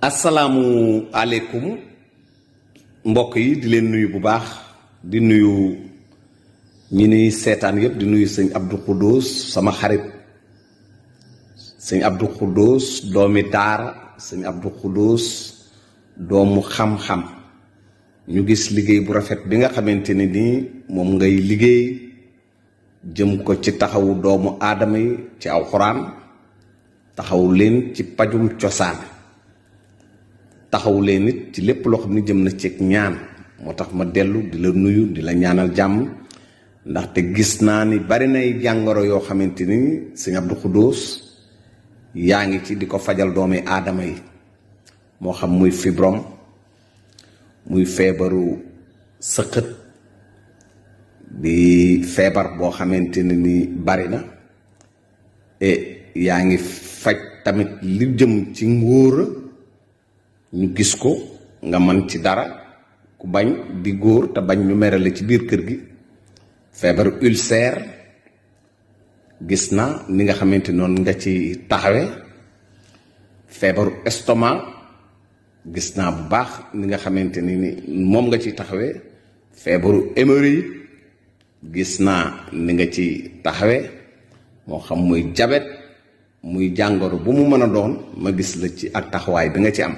asalaamu aleykum mbokk yi di leen nuyu bu baax di nuyu ñi ni seetaan yëpp di nuyu sëñ Abdou Khoudous sama xarit sëñ Abdou Khoudous doomi daara sëñ Abdou Khoudous doomu xam-xam ñu gis liggéey bu rafet bi nga xamante ne nii moom ngay liggéey jëm ko ci taxawu doomu aadama yi ci alxuraan taxawu leen ci pajum cosaan taxawu leen nit ci lépp loo xam ne jëm na ci ñaan moo tax ma dellu di la nuyu di la ñaanal jàmm ndaxte gis naa ni bari nay jàngoro yoo xamante ni sëñ Abdou Khoudous yaa ngi ci di ko fajal doomi aadama yi moo xam muy fibrome muy feebaru sëqët di feebar boo xamante ne ni bari na yaa ngi faj tamit li jëm ci ngóora ñu gis ko nga mën ci dara ku bañ di góor te bañ ñu merale ci biir kër gi feebaru ulcère gis na ni nga xamante noonu nga ci taxawe feebaru estomac gis naa bu baax ni nga xamante ni moom nga ci taxawe feebaru hémorroïde gis naa ni nga ci taxawe moo xam muy diabète muy jàngoro bu mu mën a doon ma gis la ci ak taxawaay bi nga ci am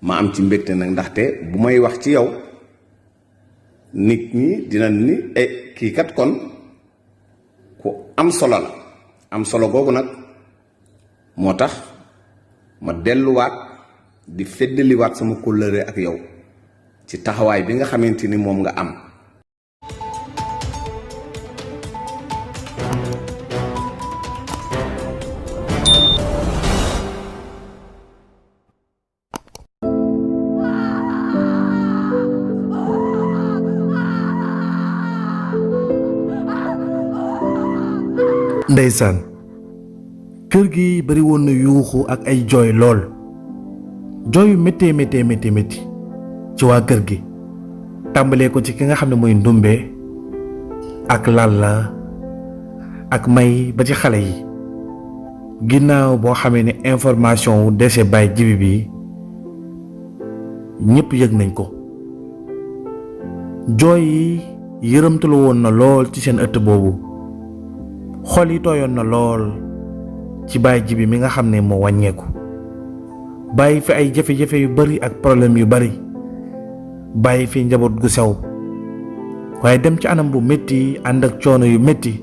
ma am ci mbégte nag ndaxte bu may wax ci yow nit ñi dina ni kii kat kon ku am solo la am solo googu nag moo tax ma delluwaat di feddaliwaat sama kóllëre ak yow ci taxawaay bi nga xamante ni moom nga am ndeysaan kër gi bari woon na yuuxu ak ay jooy lool jooy yu métti ci waa kër gi tàmbalee ko ci ki nga xam ne mooy ndumbe ak Lalla ak May ba ci xale yi ginnaaw boo xamee ne information wu décès Baye Djibi bi ñëpp yëg nañ ko jooy yi yërëmtalu woon na lool ci seen ëtt boobu xol yi tooyoon na lool ci Baye Djibi mi nga xam ne moo wàññeeku bàyyi fi ay jafe-jafe yu bari ak problème yu bari bàyyi fi njaboot gu sew waaye dem ci anam bu métti ànd ak coono yu métti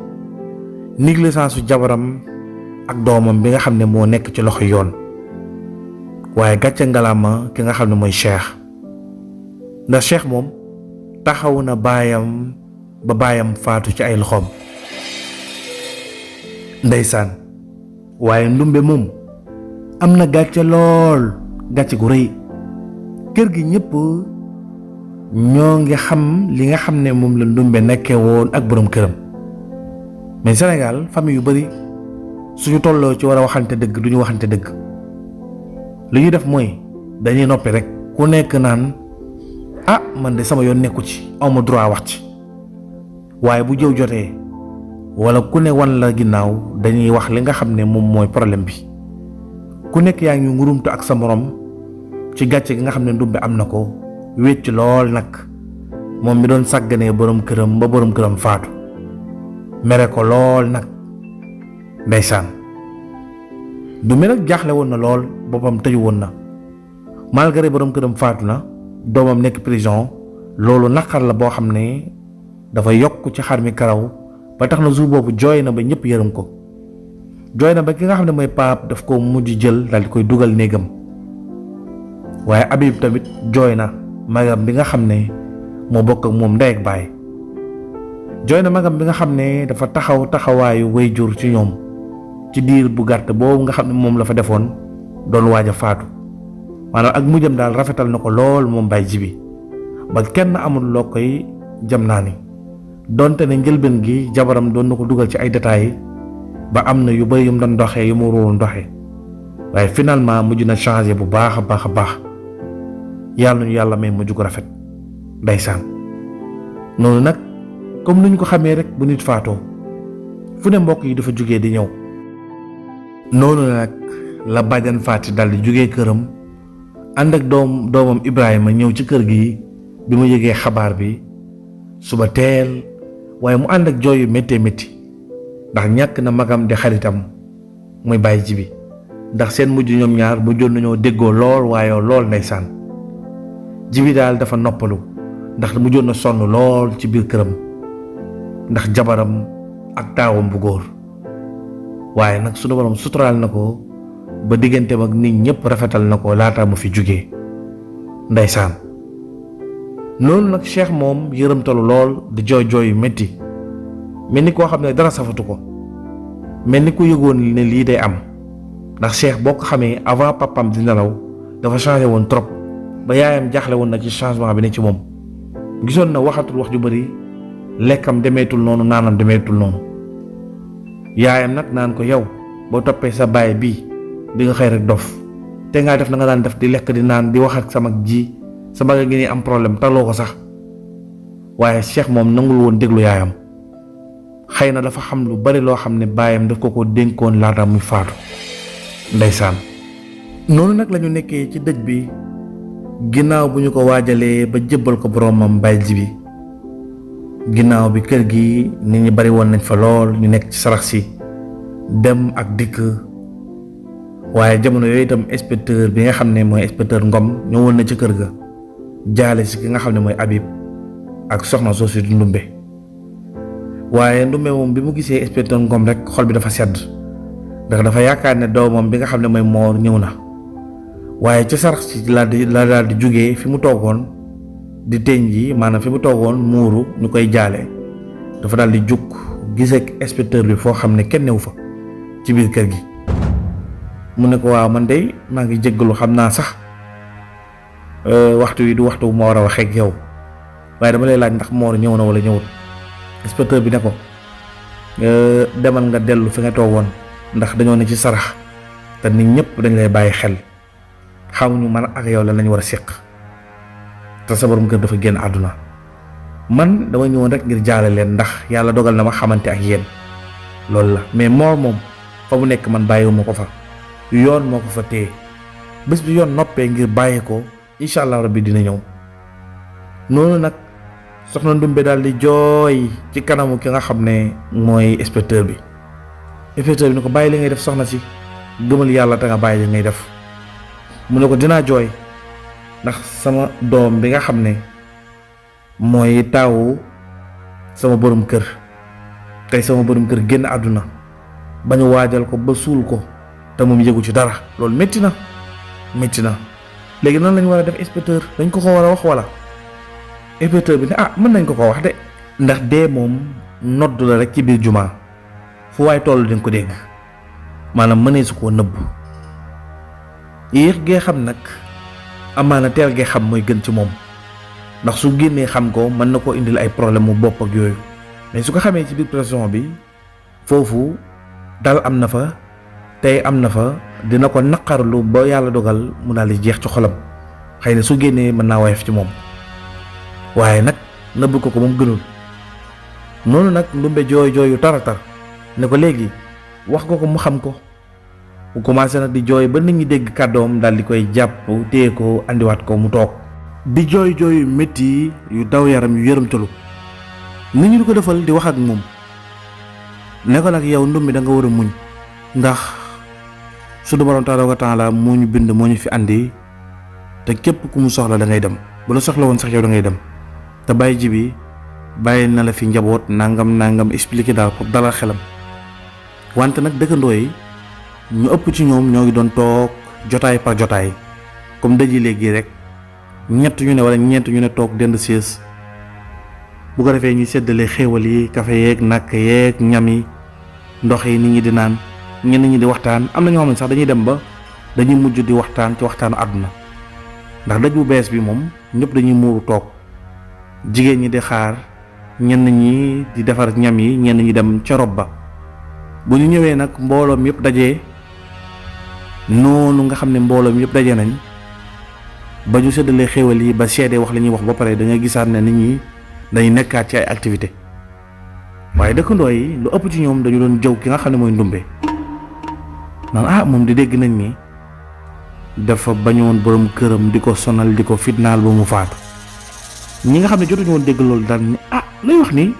négligence su jabaram ak doomam bi nga xam ne moo nekk ci loxo yoon waaye gàcce ngalaama ki nga xam ne mooy Cheikh ndax Cheikh moom taxaw na baayam ba baayam faatu ci ay loxoom ndeysaan waaye ndumbe moom am na gàcce lool gàcce gu rëy kër gi ñëpp ñoo ngi xam li nga xam ne moom la ndumbe nekkee woon ak boroom këram mais Sénégal famille yu bari suñu tolloo ci war a waxante dëgg duñu waxante dëgg li ñuy def mooy dañuy noppi rek ku nekk naan man de sama yoon nekku ci awma droit wax ci waaye bu jëw jotee wala ku ne wan la ginnaaw dañuy wax li nga xam ne moom mooy problème bi ku nekk yaa ngi ngurumtu ak sa morom ci gàcce gi nga xam ne ndumbe am na ko wécc lool nag moom mi doon sàgganee boroom këram ba boroom këram faatu mere ko lool nag ndeysaan ndumbe nag jaaxle woon na lool boppam tëju woon na malgré boroom këram faatu na doomam nekk prison loolu naqar la boo xam ne dafa yokk ci xar mi karaw ba tax na jour boobu jooy na ba ñëpp yërëm ko jooy na ba ki nga xam ne mooy paap daf ko mujj jël daal di koy dugal néegam waaye Habib tamit jooy na magam bi nga xam ne moo bokk ak moom ndey ak baay jooy na magam bi nga xam ne dafa taxaw taxawaayu waajur ci ñoom ci diir bu gàtt boobu nga xam ne moom la fa defoon doon waaj a faatu maanaam ak mujjam daal rafetal na ko lool moom Baye Djibi ba kenn amul loo koy jam naa ni donte ne njëlbeen gi jabaram doon na ko dugal ci ay détails ba am na yu bari yu mu doon doxee yu mu waroon doxee waaye finalement mujj na changé bu baax a baax yàlla ñu yàlla may mujj gu rafet ndeysaan noonu nag comme ni ñu ko xamee rek bu nit faatoo fu ne mbokk yi dafa jógee di ñëw noonu nag la bàjjan Faati dal di jógee këram ànd ak doomam Ibrahima ñëw ci kër gi bi mu yëgee xabaar bi suba teel, waaye mu ànd ak jooy yu méttee métti ndax ñàkk na magam di xaritam muy Baye Jibi, ndax seen mujj ñoom ñaar mujjoon nañoo déggoo lool waaye lool ndeysaan. Jibi daal dafa noppalu ndax mujjoon na sonn lool ci biir këram ndax jabaram ak taawam bu góor, waaye nag sunu borom suturaal na ko ba digganteem ak nit ñëpp rafetal na ko laata mu fi jugee ndeysaan. noonu nag Cheikh moom yërëmtalu lool di jooy jooy yu métti, mel ni koo xam ne dara safatu ko, mel ni ku yëgoon ne lii day am, ndax Cheikh boo ko xamee avant papam di nelaw dafa changé woon trop ba yaayam jaaxle woon na ci changement bi ne ci moom. gisoon na waxatul wax ju bari, lekkam demeetul noonu, naanam demeetul noonu. yaayam nag naan ko yow boo toppee sa baay bii di nga xëy rek dof, te ngaa def na nga daan def di lekk di naan di wax ak sama ji sama nga ngi am problème taloo ko sax. waaye Cheikh moom nangul woon déglu yaayam, xëy na dafa xam lu bari loo xam ne baayam daf ko dénkoon laata muy faatu ndeysaan. noonu nag lañu nekkee ci dëj bi ginnaaw bu ñu ko waajalee ba jébbal ko boromam Baye Jibi. ginnaaw bi kër gi nit ñi bari woon nañ fa lool, ñu nekk ci sarax si dem ak dikk, waaye jamono yooyu itam inspecteur bi nga xam ne mooy inspecteur Ngom ñëwoon na ci kër ga jaale si ki nga xam ne mooy Habib ak soxna soosu di Ndumbe. waaye Ndumbe moom bi mu gisee inspecteur Ngom rek xol bi dafa sedd ndax dafa yaakaar ne doomam bi nga xam ne mooy Moor ñëw na, waaye ci sarax si la daal di jógee fi mu toogoon di teñ ji, maanaam fi mu toogoon muuru ñu koy jaale, dafa daal di jug gisee ak inspecteur bi foo xam ne kenn newu fa ci biir kër gi. mu ne ko waaw man de maa ngi jéggalu, xam naa sax waxtu wi du waxtu bu ma war a waxee ak yow, waaye dama lay laaj ndax Moor ñëw na wala ñëwut. inspecteur bi ne ko demal nga dellu fi nga toogoon ndax dañoo ne ci sarax te nit ñëpp dañ lay bàyyi xel, xamuñu man ak yow la lañ war a séq, te sa borom kër dafa génn àdduna. man dama ñëwoon rek ngir jaale leen ndax yàlla dogal na ma xamante ak yéen, loolu la. mais Moor moom fa mu nekk man bàyyiwuma ko fa, yoon moo ko fa téye. bés bi yoon noppee ngir bàyyi ko incha allah rabbi dina ñëw. noonu nag soxna Ndumbe daal di jooy ci kanamu ki nga xam ne mooy inspecteur bi. inspecteur bi ne ko bàyyi li ngay def soxna si, gëmal yàlla te nga bàyyi li ngay def. mu ne ko dinaa jooy ndax sama doom bi nga xam ne mooy taawu sama borom kër, tey sama borom kër génn àdduna ba ñu waajal ko ba suul ko te moom yëgu ci dara, loolu métti na. léegi nan lañ war a def inspecteur, dañ ko war a wax wala? inspecteur bi ne mën nañ ko wax de, ndax dee moom nodd la rek ci biir jumaa, fu waay toll di nga ko dégg, maanaam mënee su koo nëbb. yéex gee xam nag amaana teel gee xam mooy gën ci moom, ndax su génnee xam ko mën na koo indil ay problème mu bopp ak yooyu, mais su ko xamee ci biir pression bi foofu dal am na fa, tey am na fa, dina ko naqarlu ba yàlla dogal mu daal di jeex ci xolam. xëy na su génnee mën naa woyof ci moom, waaye nag nëbb ko moom gënul. noonu nag Ndumbe jooy jooyu taratar ne ko léegi wax ko mu xam ko. mu commencé nag di jooy ba nit ñi dégg kàddoom daal di koy jàpp téye ko andiwaat ko mu toog di jooy jooy yu métti yu daw yaram yu yërëmtalu. nit ñi di ko defal di wax ak moom ne ko nag yow Ndumbe da nga war a muñ, ndax suñu borom tabaaraka wa taala moo ñu bind moo ñu fi andi, te képp ku mu soxla da ngay dem, bu la soxla woon sax yow da ngay dem. te Baye Jibi bàyyi na la fi njaboot nangam expliqué daal pour dalal xelam. wante nag dëkkandoo yi ñu ëpp ci ñoom ñoo ngi doon toog jotaay par jotaay comme dëji léegi rek, ñett ñu ne wala ñeent ñu ne toog dend siis, bu ko defee ñuy séddale xéewal yi, kafe yeeg nàkk yeeg ñam yi, ndox yi nit ñi di naan, ñenn ñi di waxtaan. am na ñoo xam ne sax dañuy dem ba dañuy mujj di waxtaan ci waxtaanu àdduna, ndax dëj bu bees bi moom ñëpp dañuy muuru toog, jigéen ñi di xaar, ñenn ñi di defar ñam yi, ñenn ñi dem ca rob ba. bu ñu ñëwee nag mbooloom yëpp dajee noonu nga xam ne mbooloom yëpp daje nañ ba ñu séddalee xéewal yi ba seede wax li ñuy wax ba pare, da nga gisaat ne nit ñi dañuy nekkaat ci ay activité. waaye dëkkandoo yi lu ëpp ci ñoom dañu doon jëw ki nga xam ne mooy Ndumbe naan moom di dégg nañ ni dafa bañoon borom këram di ko sonal di ko fitnaal ba mu faatu. ñi nga xam ne jotuñu woon dégg loolu daal ni lay wax nii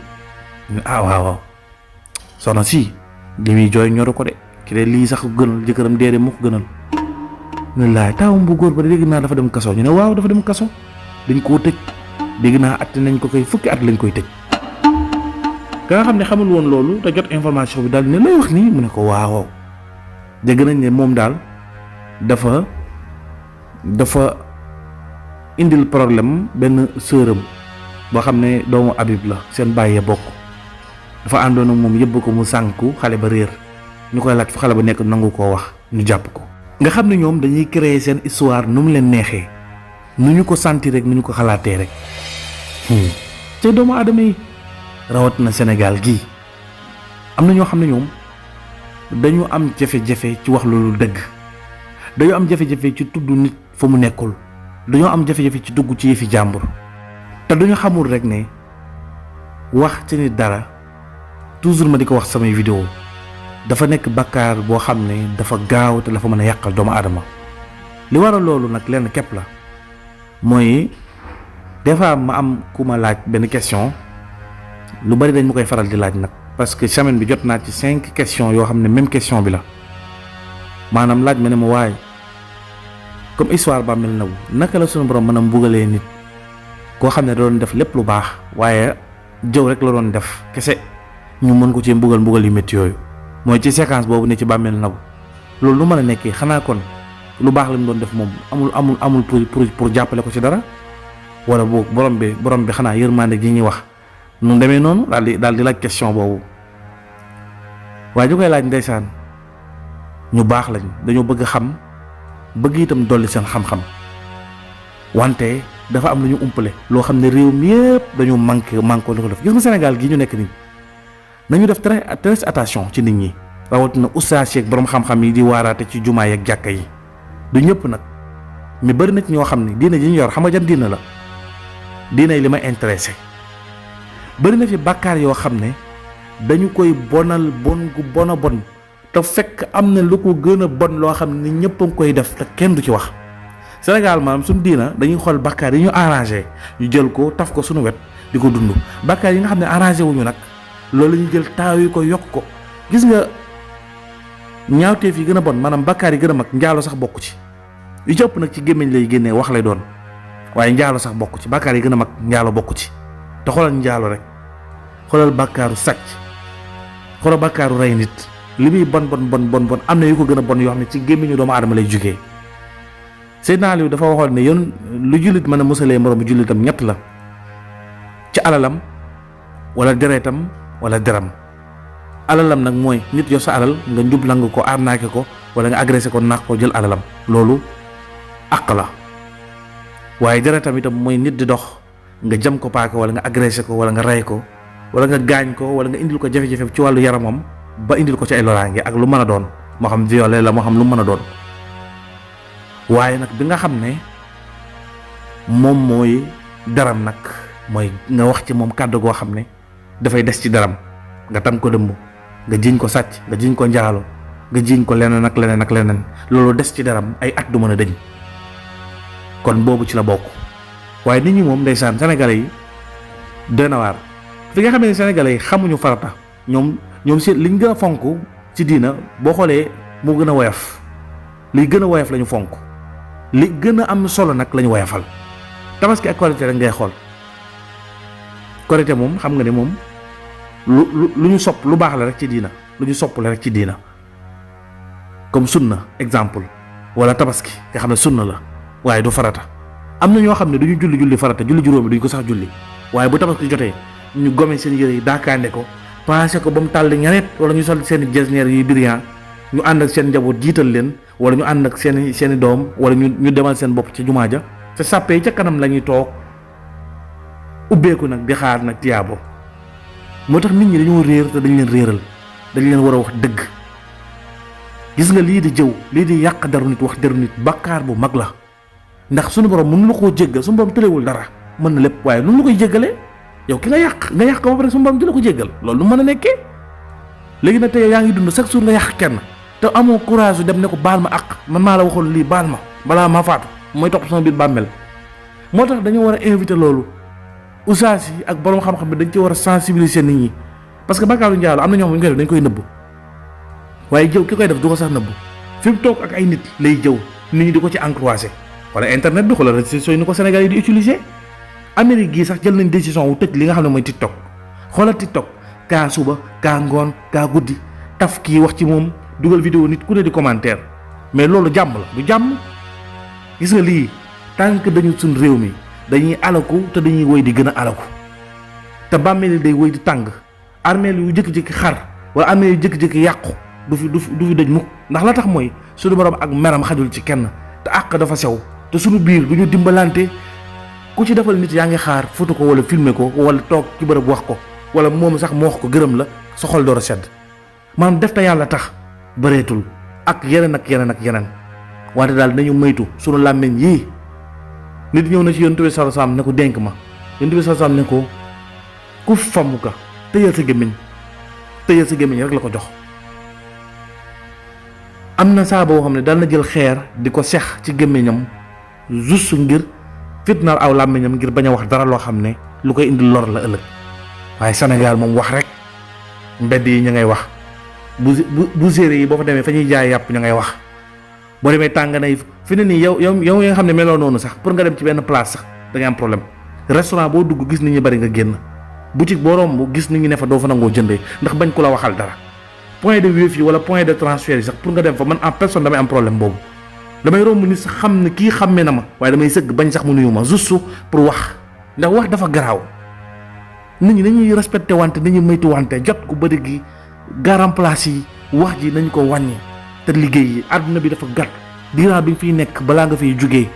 waaw soxna si li muy jooy ñoru ko de ki de lii sax ko gënal jëkkëram dee moo ko gënal. ne laay taawam bu góor ba dégg naa dafa dem kaso ñu ne waaw dafa dem kaso dañ koo tëj dégg naa atte nañ ko koy fukki at lañ koy tëj. ka nga xam ne xamul woon loolu te jot information bi daal ne lay wax nii mu ne ko waaw dégg nañ ne moom daal dafa indil problème benn sëram boo xam ne doomu Habib la seen bàyyee bokk dafa àndoon ak moom yëbb ko mu sànku xale ba réer ñu koy laaj fa xale ba nekk nangu koo wax ñu jàpp ko. nga xam ne ñoom dañuy créer seen histoire nu mu leen neexee nu ñu ko sentir rek nu ñu ko xalaatee rek te doomu aadama yi rawat na Sénégal gii am na ñoo xam ne ñoom dañu am jafe-jafe ci wax loolu dëgg dañu am jafe-jafe ci tudd nit fa mu nekkul dañoo am jafe-jafe ci dugg ci yëfi jàmbur te duñu xamul rek ne wax ci nit dara toujours ma di ko wax samay vidéo dafa nekk bakkaar boo xam ne dafa gaaw te dafa mën a yàqal doomu aadama. li waral loolu nag lenn képp la mooy des fois ma am ku ma laaj benn question lu bari dañ ma koy faral di laaj nag parce que semaine bi jot naa ci 5 questions yoo xam ne même question bi la maanaam laaj ma ne ma waaye comme histoire ba mel na naka la sunu borom mën a mbugalee nit koo xam ne da doon def lépp lu baax waaye jëw rek la doon def kese ñu mën ko ci mbugal yu métti yooyu mooy ci séquence boobu ne ci bàmmeel Nabou loolu lu mën a nekkee xanaa kon lu baax la mu doon def moom amul pour jàppale ko ci dara wala boog borom bi xanaa yërmande gi ñuy wax nu demee noonu daal di laaj question boobu waaye ñu koy laaj ndeysaan ñu baax lañ dañoo bëgg xam bëgg itam dolli seen xam-xam wante dafa am lu ñu umpale loo xam ne réew mi yëpp dañu manqué li ko def gis nga Sénégal gii ñu nekk nii nañu def très attention ci nit ñi rawatina ustaas yeeg borom xam-xam yi di waaraate ci jumaa yeeg jàkka yi du ñëpp nag mais bari na ci ñoo xam ne diina ji ñu yor xam nga jan diina la diina yi li ma intéressé bari na fi bàkkaar yoo xam ne dañu koy bonal bon gu bon a bon te fekk am na lu ko gën a bon loo xam ne ñëpp a ngi koy def te kenn du ci wax. Sénégal maanaam suñu diina dañuy xool bàkkaar yi ñu arrangé ñu jël ko taf ko suñu wet di ko dund bàkkaar yi nga xam ne arrangé wuñu nag loolu ñu jël taaw yi ko yokk ko. gis nga ñaawteef yi gën a bon maanaam bàkkaar yi gën a mag njaalo sax bokk ci yu ci ëpp nag ci gémmiñ lay génnee wax lay doon waaye njaalo sax bokk ci bàkkaar yi gën a mag njaalo bokk ci te xoolal njaalo rek xoolal bàkkaaru sàcc xoolal bàkkaaru rey nit li muy bon am na yu ko gën a bon yoo xam ne ci gémmiñu doomu aadama lay jugee. Seydina Aliou dafa waxoon ne yoon lu jullit mën a musalee moroomu jullitam ñett la ci alalam wala deretam wala deram. alalam nag mooy nit yor sa alal nga njublang ko arnaqué ko wala nga agressé ko naax ko jël alalam loolu àq la waaye deretam itam mooy nit di dox nga jam ko paaka wala nga agressé ko wala nga rey ko wala nga gaañ ko wala nga indil ko jafe-jafe ci wàllu yaramam ba indil ko ci ay loraange ak lu mën a doon moo xam violé la moo xam lu mën a doon. waaye nag bi nga xam ne moom mooy daram nag mooy nga wax ci moom kàddu goo xam ne dafay des ci daram nga tam ko dëmb nga jiñ ko sàcc nga jiñ ko njaalo nga jiñ ko leneen ak leneen loolu des ci daram ay at du mën a dëñ kon boobu ci la bokk. waaye nit ñi moom ndeysaan sénégalais yi doy na waar fi nga xam ne sénégalais yi xamuñu farata ñoom seen liñ gën a fonk ci diina boo xoolee moo gën a woyof li gën a woyof lañu fonk li gën a am solo nag lañu woyofal tabaski ak korité rek ngay xool korité moom xam nga ne moom lu ñu sopp lu baax la rek ci diina lu ñu sopp la rek ci diina comme sunna exemple wala tabaski nga xam ne sunna la waaye du farata. am na ñoo xam ne duñu julli farata julli juróomi duñ ko sax julli waaye bu tabaski jotee ñu gome seen yére yi daakaande ko passé ko ba mu tàll ñaret wala ñu sol seen jesneer yi brillant ñu ànd ak seen njaboot jiital leen wala ñu ànd ak seeni doom wala ñu demal seen bopp ci jumaa ja te sàppee ca kanam la ñuy toog ubbeeku nag di xaar nag tiyaabo. moo tax nit ñi dañoo réer te dañ leen réeral dañ leen war a wax dëgg. gis nga lii di jëw lii di yàq deru nit wax deru nit bàkkaar bu mag la ndax suñu borom mënu la koo jéggal suñu borom tëlewul dara mën na lépp waaye nu la koy jéggalee yow ki nga yàq ko ba pare suñu borom di la ko jéggal loolu nu mën a nekkee. léegi nag tey yaa ngi dund chaque jour nga yàq kenn te amoo courage yu dem ne ko baal ma àq man maa la waxoon lii baal ma balaa maa faatu mooy topp sama biir bàmmeel. moo tax dañoo war a inviter loolu usaas yi ak borom xam-xam bi dañ ci war a sensibiliser nit ñi parce que bàkkaaru njaalo am na ñoo xam ne dañ koy nëbb waaye jëw ki koy def du ko sax nëbb fi mu toog ak ay nit lay jëw nit ñi di ko ci encouragé wala internet bi xoolal réseaux sociaux yi ni ko Sénégal yi di utiliser. Amérique gii sax jël nañ décision wu tëj li nga xam ne mooy TikTok xoolal TikTok kaa suba kaa ngoon kaa guddi taf kii wax ci moom dugal vidéo nit ku ne di commentaire mais loolu jàmm la du jàmm. gis nga lii tant que dañu suñ réew mi dañuy alaku te dañuy woy di gën a alaku te bàmmeel yi day woy di tàng armeel yu jëkki-jëkki xar wala armeel yu jëkki-jëkki yàqu du fi dëj mukk ndax la tax mooy suñu borom ak meram xajul ci kenn te àq dafa sew te suñu biir du ñu dimbalante. ku ci defal nit yaa ngi xaar foto ko wala filmer ko wala toog ci bërëb wax ko wala moom sax mu wax ko gërëm la sa xol door a sedd maanaam def te yàlla tax bëreetul ak yeneen ak yeneen ak yeneen wante daal nañu moytu sunu làmmiñ yii. nit ñëw na ci Yonent bi sallallahu alayhi wasallam ne ko dénk ma Yonent bi sallallahu alayhi wasallam ne ko ku famu ka tëyal sa gémmiñ rek la ko jox. am na saa boo xam ne dal na jël xeer di ko sex ci gémmiñam juste ngir fitnaal aw làmmiñam ngir bañ a wax dara loo xam ne lu koy indi lor la ëllëg waaye Sénégal moom wax rek mbedd yi ñu ngay wax bu séeréer yi boo fa demee fa ñuy jaay yàpp ñu ngay wax boo demee tàng nay fi ne nii yow nga xam ne meloo noonu sax pour nga dem ci benn place sax da ngay am problème restaurant boo dugg gis nit ñi bari nga génn boutique boo romb gis nit ñi ne fa doo fa nangoo jëndee ndax bañ ku la waxal dara point de wifi wala point de transfert yi sax pour nga dem fa man en personne damay am problème boobu. damay romb nit sax xam ne kii xàmme na ma waaye damay sëgg bañ sax mu nuyu ma juste pour wax ndax wax dafa garaaw nit ñi dañuy respecté wante dañuy moytu wante jot ku bëri gi garam place yi wax ji nañ ko wàññi te liggéey yi àdduna bi dafa gàtt diiraa bi nga fiy nekk balaa nga fiy jugee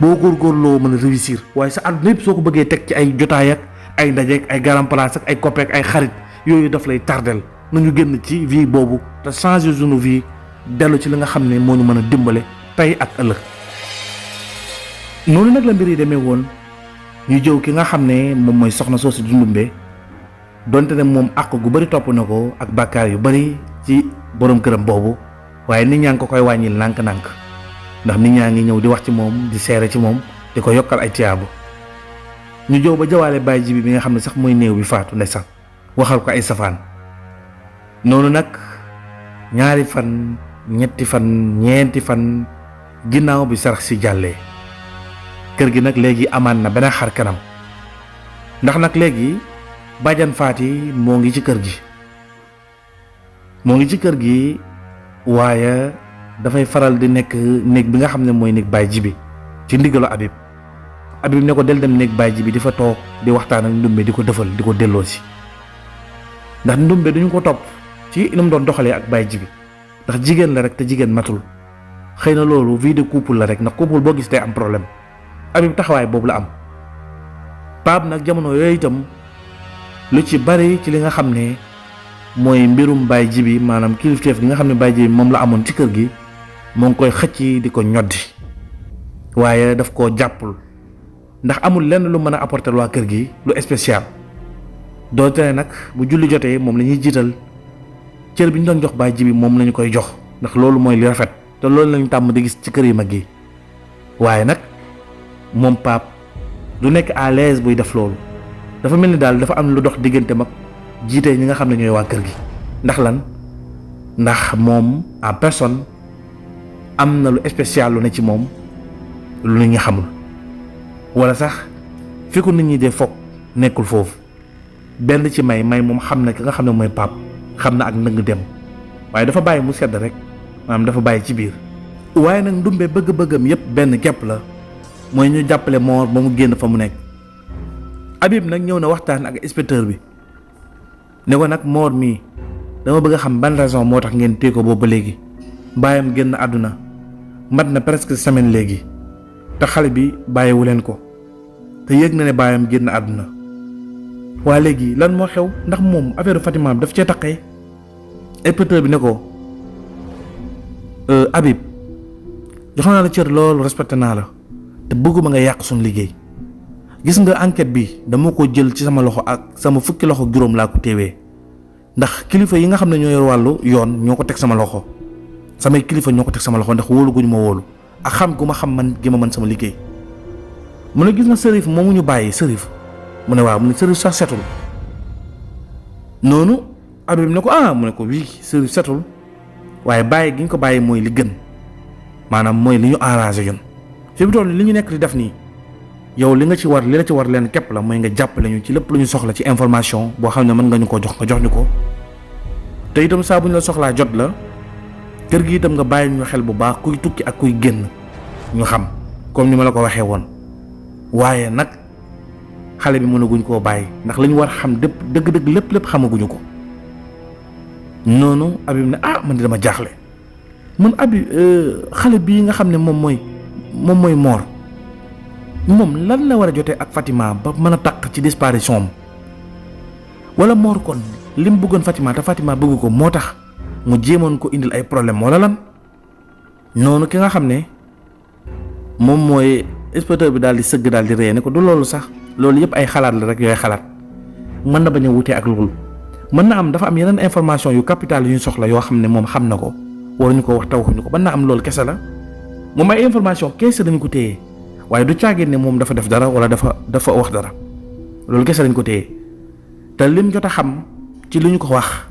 boo góorgóorloo mën a réussir waaye sa àdduna yëpp soo ko bëggee teg ci ay jotaay ak ay ndaje ak ay garam place ak ay copain ak ay xarit yooyu daf lay tardel nañu génn ci vie boobu te changer sunu vie. dellu ci li nga xam ne moo ñu mën a dimbale tey ak ëllëg noonu nag la mbir yi demee woon ñu jëw ki nga xam ne moom mooy soxna soosu di Ndumbe donte ne moom àq gu bari topp na ko ak bàkkaar yu bari ci borom këram boobu waaye nit ñaa ngi ko koy wàññil nànk-nànk ndax nit ñaa ngi ñëw di wax ci moom di seere ci moom di ko yokkal ay tiyaabu ñu jëw ba jawaale Baye Jibi bi nga xam ne sax mooy néew bi faatu ndeysaan waxal ko ay safaan noonu nag ñaari fan ñetti fan ñeenti fan ginnaaw bi sarax si jàllee kër gi nag léegi amaan na beneen xar kanam ndax nag léegi bàjjan Faati moo ngi ci kër gi waaye dafay faral di nekk néeg bi nga xam ne mooy néeg Baye Jibi ci ndigalu Habib ne ko del dem néeg Baye Jibi di fa toog di waxtaan ak Ndumbe di ko defal di ko delloo si ndax Ndumbe duñu ko topp ci ni mu doon doxalee ak Baye Jibi ndax jigéen la rek te jigéen matul xëy na loolu vie de couple la rek ndax couple boo gis day am problème Habib taxawaay boobu la am Pape nag jamono yooyu itam lu ci bari ci li nga xam ne mooy mbirum Baye Jibi maanaam kilifteef gi nga xam ne Baye Jibi moom la amoon ci kër gi moo ngi koy xëcc di ko ñoddi waaye daf koo jàppul ndax amul lenn lu mën a apporter waa kër gi lu spécial doonte ne nag bu julli jotee moom la ñuy jiital cër bi ñu doon jox Baye Jibi moom lañu koy jox ndax loolu mooy li rafet te loolu lañu tàmm di gis ci kër yu mag yi waaye nag moom Pape du nekk à l'aise buy def loolu dafa mel ni daal dafa am lu dox diggante mag jiite ñi nga xam ne ñooy waa kër gi ndax lan ndax moom en personne am na lu spécial lu ne ci moom lu nit ñi xamul wala sax fi ko nit ñi dee foog nekkul foofu benn ci may moom xam na ki nga xam ne mooy Pape xam na ak ndëng dem waaye dafa bàyyi mu sedd rek maanaam dafa bàyyi ci biir waaye nag Ndumbe bëgg-bëggam yépp benn képp la mooy ñu jàppale Mor ba mu génn fa mu nekk Habib nag ñëw na waxtaan ak inspecteur bi ne ko nag Mor mii dama bëgg a xam ban raison moo tax ngeen téye ko boobu ba léegi baayam génn àdduna mat na presque semaine léegi te xale bi bàyyiwu leen ko te yëg na ne baayam génn àdduna waa léegi lan moo xew ndax moom affaire Fatima daf cee taqee inspecteur bi ne ko Habib jox naa la cër loolu respecté naa la te bëgguma nga yàq suñu liggéey gis nga enquête bi dama ko jël ci sama loxo ak sama fukki loxo juróom laa ko téewee ndax kilifa yi nga xam ne ñoo yor wàllu yoon ñoo ko teg sama loxo samay kilifa ñoo ko teg sama loxo ndax wóolu guñu ma wóolu ak xam gu ma xam man gi ma mën sama liggéey. mu ne gis nga Sërif moomu ñu bàyyi Sërif mu ne waaw mu ne Sërif sax setul noonu Habib ne ko mu ne ko wii Sërif setul waaye bàyyi gi ñu ko bàyyi mooy li gën maanaam mooy li ñu arrangé ñun fi mu toll li ñu nekk di def nii yow li la ci war leen képp la mooy nga jàppale ñu ci lépp lu ñu soxla ci information boo xam ne mën nga ñu ko jox nga jox ñu ko te itam saa bu ñu la soxlaa jot la kër gi itam nga bàyyi ñu xel bu baax kuy tukki ak kuy génn ñu xam comme ni ma la ko waxee woon waaye nag xale bi mënaguñ koo bàyyi ndax li ñu war xam dëgg-dëgg lépp xamaguñu ko. noonu Habib ne man di dama jaaxle man Habib xale bii nga xam ne moom mooy Mor moom lan la war a jotee ak Fatima ba mën a taq ci disparition am wala Mor kon li mu bëggoon Fatima te Fatima bëgg ko moo tax mu jéemoon ko indil ay problème wala lan. noonu ki nga xam ne moom mooy inspecteur bi daal di sëgg daal di ree ne ko du loolu sax loolu yëpp ay xalaat la rek yooy xalaat mën na bañ a wutee ak loolu. mën na am dafa am yeneen information yu capital yu ñu soxla yoo xam ne moom xam na ko waruñu ko wax te waxuñu ko mën na am loolu kese la moom ay information kese dañu ko téye waaye du caagin ne moom dafa def dara wala dafa wax dara loolu kese dañ ko téye te lim jot a xam ci li ñu ko wax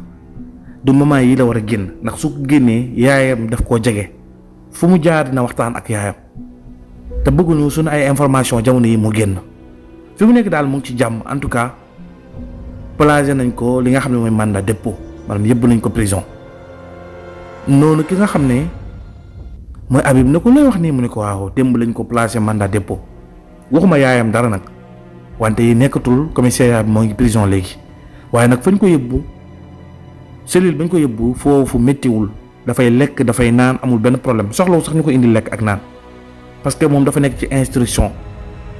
du moment yi la war a génn ndax su ko génnee yaayam daf koo jege fu mu jaar dina waxtaan ak yaayam te bëgguñu suñu ay information jamono yi mu génn fi mu nekk daal mu ngi ci jàmm en tout cas. placé nañ ko li nga xam ne mooy mandat dépôt maanaam yëbb nañ ko prison noonu ki nga xam ne mooy Habib ne ko lay wax nii mu ne ko waaw démb lañ ko placé mandat dépôt waxuma yaayam dara nag wante yi nekkatul commissariat bi moo ngi prison léegi waaye nag fañ ko yëbbu cellule bañ ko yëbbu foofu méttiwul dafay lekk dafay naan amul benn problème soxlawu sax ñu ko indi lekk ak naan parce que moom dafa nekk ci instruction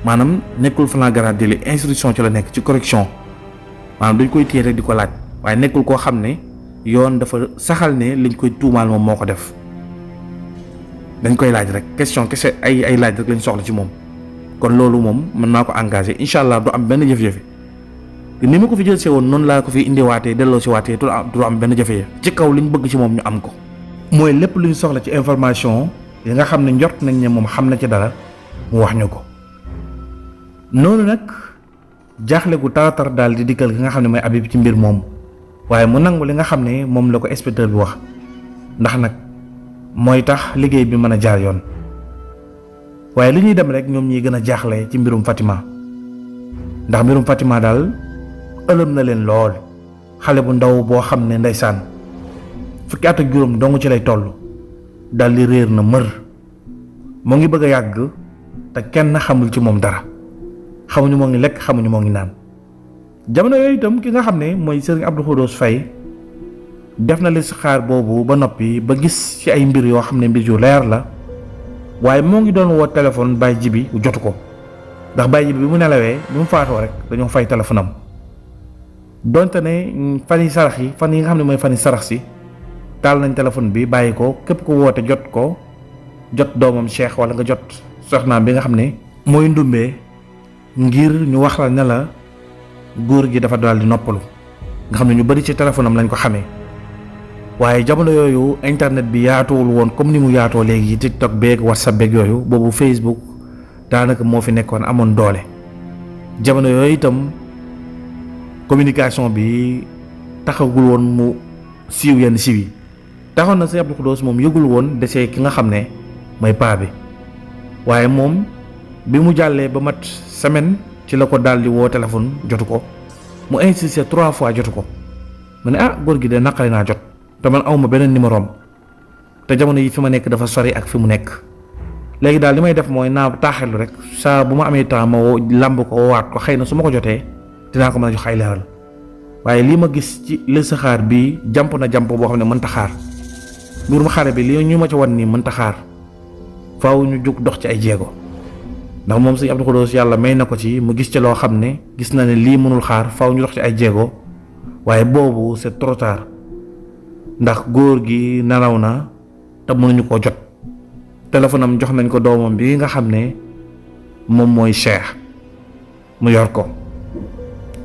maanaam nekkul flagrant délit instruction ci la nekk ci correction maanaam dañ koy téye rek di ko laaj waaye nekkul koo xam ne yoon dafa saxal ne liñ koy tuumaal moom moo ko def dañ koy laaj rek question kese ay laaj rek lañ soxla ci moom kon loolu moom mën naa ko engagé incha allah du am benn jafe-jafe ni ma ko fi jël see woon noonu laa ko fi indiwaatee delloo si waatee du am benn jafe-jafe ci kaw liñ bëgg ci moom ñu am ko. mooy lépp luñ soxla ci information yi nga xam ne njort nañ ne moom xam na ci dara mu wax ñu ko noonu nag. jaaxle gu taratar daal di dikkal ki nga xam ne mooy Habib ci mbir moom waaye mu nangu li nga xam ne moom la ko inspecteur bi wax ndax nag mooy tax liggéey bi mën a jaar yoon waaye li ñuy dem rek ñoom ñiy gën a jaaxle ci mbirum Fatima ndax mbirum Fatima daal ëlëm na leen lool xale bu ndaw boo xam ne ndeysaan fukki at ak juróom dong ci lay toll daal di réer na mër moo ngi bëgg a yàgg te kenn xamul ci moom dara xamuñu moo ngi lekk xamuñu moo ngi naan jamono yooyu itam ki nga xam ne mooy Serigne Abdou Khoudous Faye def na listixaar boobu ba noppi ba gis ci ay mbir yoo xam ne mbir yu leer la waaye moo ngi doon woo téléphone Baye Jibi jotu ko ndax Baye Jibi bi mu nelawee bi mu faatoo rek dañoo fay téléphone am donte ne fan yi nga xam ne mooy fan yi sarax si taal nañ téléphone bi bàyyi ko képp ko woote jot doomam Cheikh wala nga jot soxnaam bi nga xam ne mooy ndumbee ngir ñu wax la ne la góor gi dafa daal di noppalu nga xam ne ñu bari ci téléphone am lañ ko xamee waaye jamono yooyu internet bi yaatuwul woon comme ni mu yaatoo léegi TikTok beeg WhatsApp beeg yooyu boobu Facebook daanaka moo fi nekkoon amoon doole jamono yooyu itam communication bi taxagul woon mu siiw yenn siiw yi taxoon na Sëñ Abdou Khoudous moom yëgul woon desee ki nga xam ne mooy paa bi waaye moom bi mu jàllee ba mat semaine ci la ko daal di woo téléphone jotu ko mu insisté 3 fois jotu ko mu ne góor gi de naqari naa jot te man awma beneen numéro am te jamono yi fi ma nekk dafa sori ak fi mu nekk léegi daal li may def mooy naa taaxelu rek saa bu ma amee temps ma woo làmb ko waat ko xëy na su ma ko jotee dinaa ko mën a jox ay leeral waaye lii ma gis ci listixaar bi jàmp na jàmp boo xam ne mënta xaar mbirum xare bi li ñu ma ci wan nii mënta xaar faaw ñu jug dox ci ay jéego ndax moom Sëñ Abdou Khoudous yàlla may na ko ci mu gis ci loo xam ne gis na ne lii mënul xaar faaw ñu dox ci ay jéego waaye boobu c'est trop tard ndax góor gi nelaw na te mënuñu koo jot téléphone am jox nañ ko doomam bi nga xam ne moom mooy Cheikh mu yor ko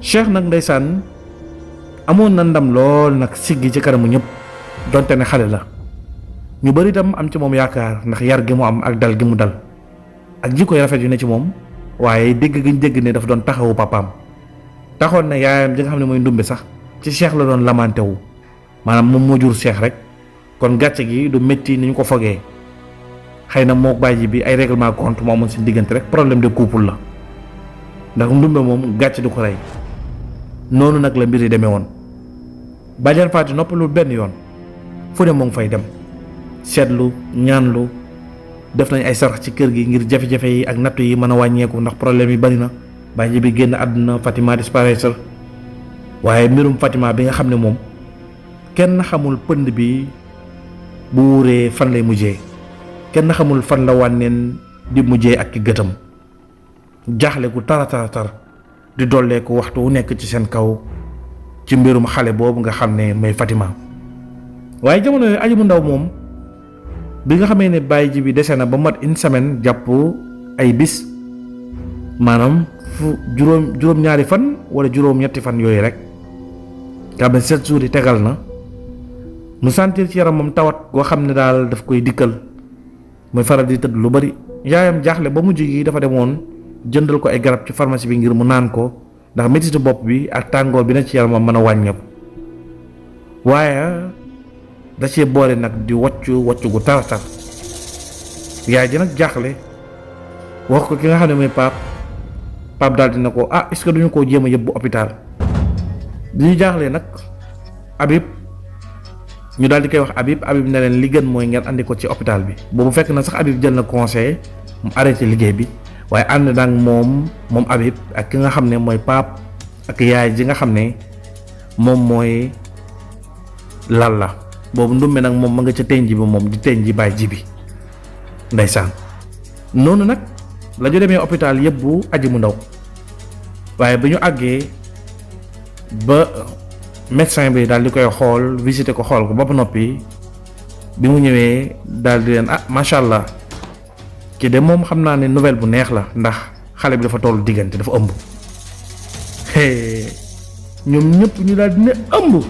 Cheikh nag ndeysaan amoon na ndam lool nag siggi ci kanamu ñëpp donte ne xale la ñu bari itam am ci moom yaakaar ndax yar gi mu am ak dal gi mu dal ak jikko yu rafet yu ne ci moom waaye dégg gi ñu dégg ne dafa doon taxawu papaam taxoon na yaayam ji nga xam ne mooy ndumbe sax ci Cheikh la doon lamante wu maanaam moom moo jur Cheikh rek kon gàcce gi du métti ni ñu ko fogee xëy na moo bàyyi bi ay règlement compte moo amoon seen diggante rek problème de couple la ndax ndumbe moom gàcce du ko rey noonu nag la mbir yi demee woon bàjjan Faati noppalul benn yoon fu ne moo ngi fay dem seetlu ñaanlu def nañ ay sarax ci kër gi ngir jafe-jafe yi ak nattu yi mën a wàññeeku ndax problème yi bari na bàyyi bi génn àdduna Fatima disparaître waaye mbirum Fatima bi nga xam ne moom kenn xamul pënd bi bu wuuree fan lay mujjee kenn xamul fan la wànneen di mujjee ak ki gëtam jaaxle gu tara di dolleeku waxtu wu nekk ci seen kaw ci mbirum xale boobu nga xam ne mooy Fatima waaye jamono yooyu Aji mu ndaw moom bi nga xamee ne bàyyi ji bi dese na ba mat une semaine jàpp ay bis maanaam juróom-ñaari fan wala juróom-ñetti fan yooyu rek nga xam ne 7 jours yi tegal na mu sentir ci yaramam tawat goo xam ne daal daf koy dikkal muy faral di tëdd lu bari yaayam jaaxle ba mujj gi dafa demoon jëndal ko ay garab ci pharmacie bi ngir mu naan ko ndax mettitu bopp bi ak tàngoor bi na ci yaramam mën a wàññeeku waaye da cee boole nag di waccu gu tar yaay ji nag jaaxle wax ko ki nga xam ne mooy Pape daal dina ko est-ce que duñu koo jéem a yóbbu hôpital di ñu jaaxlee nag Habib ñu daal di koy wax Habib ne leen li gën mooy ngeen andi ko ci hôpital bi boobu fekk na sax Habib jël na conseil mu arrêté liggéey bi waaye ànd nag moom Habib ak ki nga xam ne mooy Pape ak yaay ji nga xam ne moom mooy Lalla boobu ndumbe nag moom ma nga ca teñ ji bi moom di teñ ji baay ji bi ndeysaan noonu nag la ñu demee hôpital yëbbu Aji mu ndaw waaye bi ñu àggee ba médecin bi daal di koy xool visité ko xool ko ba noppi bi mu ñëwee daal di leen macha allah kii de moom xam naa ne nouvelle bu neex la ndax xale bi dafa tollu diggante dafa ëmb ñoom ñëpp ñu daal di ne ëmb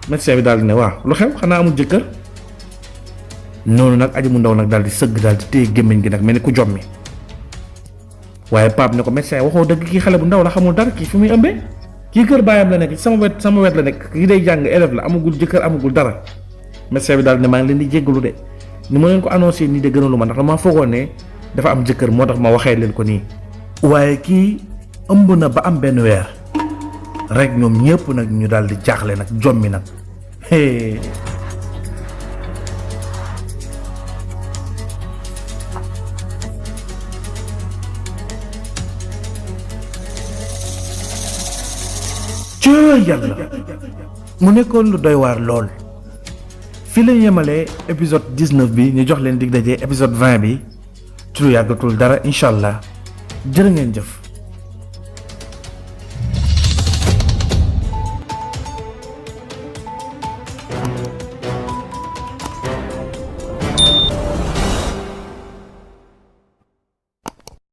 médecin bi daal di ne waaw lu xew xanaa amul jëkkër noonu nag Aji mu ndaw nag daal di sëgg daal di téye gémmiñ gi nag mel ni ku jommi waaye Pape ne ko médecin waxoo dëgg kii xale bu ndaw la xamul dara kii fi muy ëmbee kii kër baayam la nekk sama wet la nekk kii day jàng élève la amagul jëkkër amagul dara médecin bi daal ne maa ngi leen di jéggalu de ni ma leen ko annoncé nii de gënalu ma ndax dama foogoon ne dafa am jëkkër moo tax ma waxee leen ko nii waaye kii ëmb na ba am benn weer rek ñoom ñëpp nag ñu daal di jaaxle nag jommi nag yàlla mu nekkoon lu doy waar lool fii la yemalee épisode 19 bi ñu jox leen dig daje épisode 20 bi ci lu yàggatul dara incha allah jërë ngeen jëf.